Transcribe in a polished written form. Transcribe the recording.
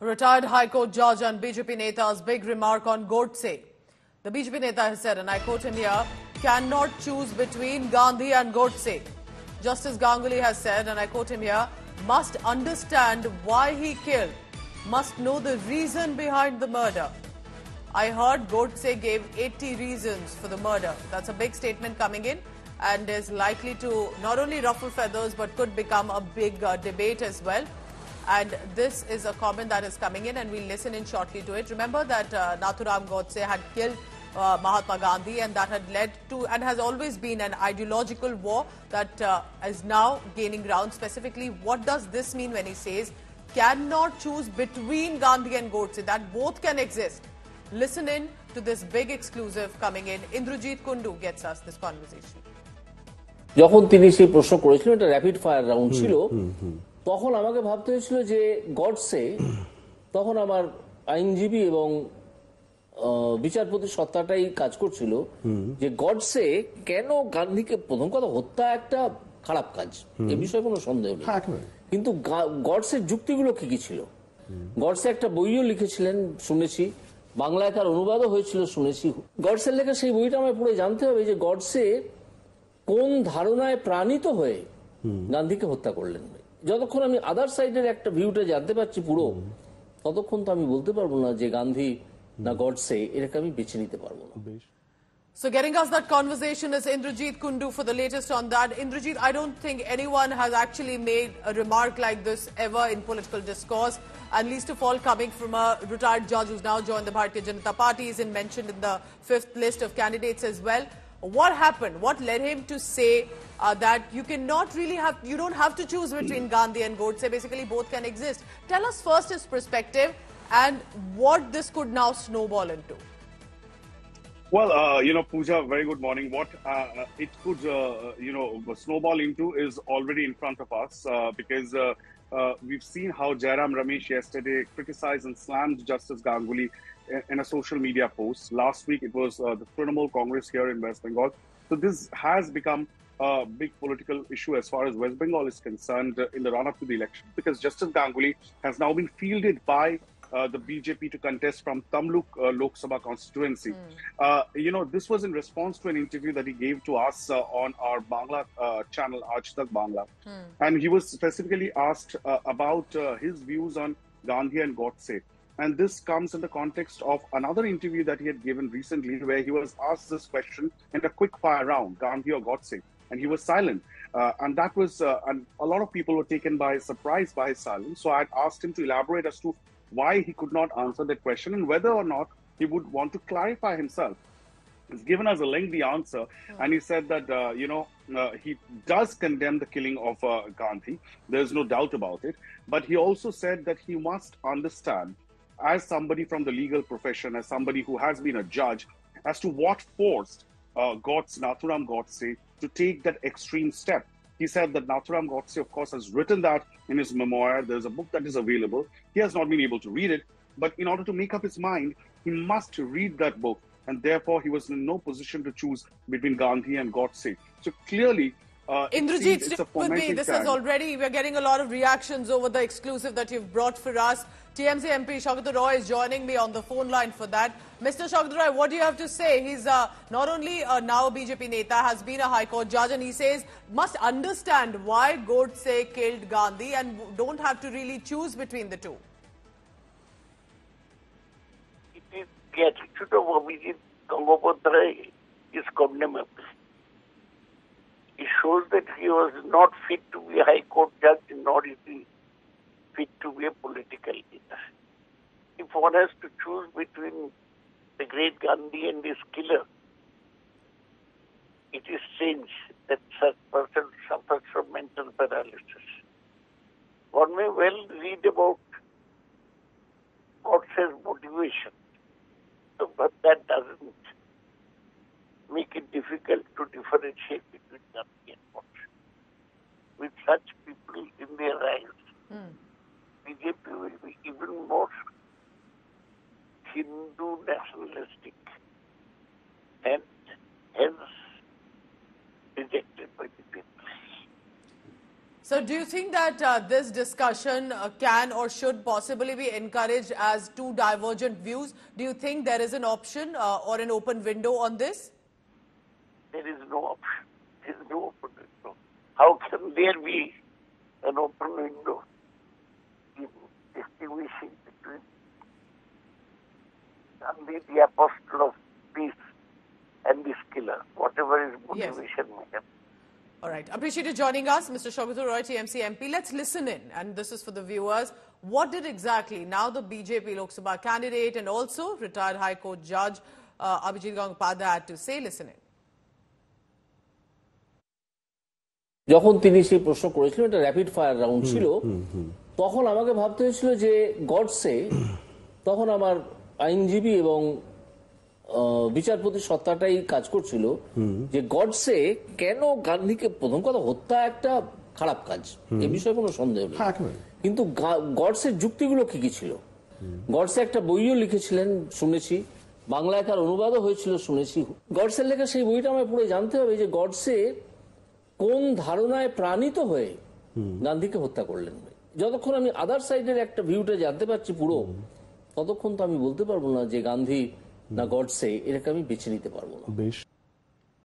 Retired High Court judge and BJP Neta's big remark on Godse. The BJP Neta has said, and I quote him here, cannot choose between Gandhi and Godse. Justice Ganguly has said, and I quote him here, must understand why he killed, must know the reason behind the murder. I heard Godse gave 80 reasons for the murder. That's a big statement coming in and is likely to not only ruffle feathers but could become a big debate as well. And this is a comment that is coming in and we'll listen in shortly to it. Remember that Nathuram Godse had killed Mahatma Gandhi, and that had led to and has always been an ideological war that is now gaining ground. Specifically, what does this mean when he says cannot choose between Gandhi and Godse, that both can exist? Listen in to this big exclusive coming in. Indrajit Kundu gets us this conversation. যখন তিনি সেই প্রশ্ন করেছিলেন, এটা rapid fire round ছিল, তখন আমাকে ভাবতে হয়েছিল যে গডসে, তখন আমার আইনজীবী এবং বিচারপতি সত্তাটাই কাজ করছিল যে গডসে কেন গান্ধীকে, প্রথম কথা হত্যা একটা খারাপ কাজ, এ বিষয়ে কোনো সন্দেহ নেই, কিন্তু গডসের যুক্তিগুলো কি কি ছিল। গডসে একটা বইও লিখেছিলেন শুনেছি, বাংলায় তার অনুবাদও হয়েছিল শুনেছি। গডসের লেখা সেই বইটা আমায় পড়ে জানতে হবে যে গডসে কোন ধারণায় প্রাণিত হয়ে গান্ধীকে হত্যা করলেন। যতক্ষণ আমি আদার সাইডের একটা ভিউটা জানতে পারছি পুরো, ততক্ষণ তো আমি বলতে পারবো না যে গান্ধী না গডসে, এটাকে আমি বেছে নিতে পারবো না। So getting us that conversation is Indrajit Kundu for the latest on that. Indrajit, I don't think anyone has actually made a remark like this ever in political discourse, and least of all coming from a retired judge who's now joined the Bharatiya Janata Party, is mentioned in the 5th list of candidates as well. What happened? What led him to say that you cannot really have, you don't have to choose between Gandhi and Godse, basically both can exist? Tell us first his perspective and what this could now snowball into. Well, Pooja, very good morning. What it could, snowball into is already in front of us because we've seen how Jairam Ramesh yesterday criticized and slammed Justice Ganguly in a social media post. Last week, it was the Trinamool Congress here in West Bengal. So this has become a big political issue as far as West Bengal is concerned in the run-up to the election, because Justice Ganguly has now been fielded by the BJP to contest from Tamluk Lok Sabha constituency. This was in response to an interview that he gave to us on our Bangla channel, Aaj Tak Bangla. And he was specifically asked about his views on Gandhi and Godse. And this comes in the context of another interview that he had given recently, where he was asked this question in a quick fire round, Gandhi or Godse, and he was silent. And that was, and a lot of people were taken by surprise by his silence. So I had asked him to elaborate as to why he could not answer that question and whether or not he would want to clarify himself. He's given us a lengthy answer, and he said that, he does condemn the killing of Gandhi. There's no doubt about it. But he also said that he must understand, as somebody from the legal profession, as somebody who has been a judge, as to what forced Nathuram Godse to take that extreme step. He said that Nathuram Godse, of course, has written that in his memoir. There's a book that is available. He has not been able to read it, but in order to make up his mind, he must read that book, and therefore he was in no position to choose between Gandhi and Godse. So clearly, Indrajit, stick with me. This is already, we're getting a lot of reactions over the exclusive that you've brought for us. TMC MP Saugata Roy is joining me on the phone line for that. Mr. Saugata Roy, what do you have to say? He's not only now a BJP Neta, has been a High Court judge, and he says must understand why Godse killed Gandhi and don't have to really choose between the two. It is the attitude of Abhijit Gangopadhyay is condemnable. It shows that he was not fit to be a High Court judge, nor is he fit to be a political leader. If one has to choose between the great Gandhi and his killer, it is strange that such person suffers from mental paralysis. One may well read about Godse's motivation, but that doesn't make it difficult to differentiate between Gandhi and Godse. With such people in their eyes, BJP will be even more Hindu nationalistic and hence rejected by the people. So do you think that this discussion can or should possibly be encouraged as two divergent views? Do you think there is an option or an open window on this? There is no option. There is no open window. How can there be an open window in distinguishing between Gandhi, the apostle of peace, and this killer, whatever his motivation may have? All right. Appreciate you joining us, Mr. Saugata Roy, TMC MP. Let's listen in, and this is for the viewers. What did exactly now the BJP Lok Sabha candidate and also retired High Court Judge Abhijit Gangopadhyay had to say? Listen in. যখন তিনি সেই প্রশ্ন করেছিলেন, এটা rapid fire round ছিল, তখন আমাকে ভাবতে হয়েছিল যে গডসে, তখন আমার আইনজীবী এবং বিচারপতি সত্তাটাই কাজ করছিল যে গডসে কেন গান্ধীকে, প্রথম কথা হত্যা একটা খারাপ কাজ, এ বিষয়ে কোনো সন্দেহ নেই, কিন্তু গডসের যুক্তিগুলো কি কি ছিল। গডসে একটা বইও লিখেছিলেন শুনেছি, বাংলায় তার অনুবাদও হয়েছিল শুনেছি। গডসের লেখা সেই বইটা আমায় পড়ে জানতে হবে যে গডসে কোন ধারণায় প্রাণিত হয়ে গান্ধীকে হত্যা করলেন। যতক্ষণ আমি আদার সাইডের একটা ভিউটা জানতে পারছি পুরো, ততক্ষণ তো আমি বলতে পারবো না যে গান্ধী না গডসে, এটাকে আমি বেছে নিতে পারবো না।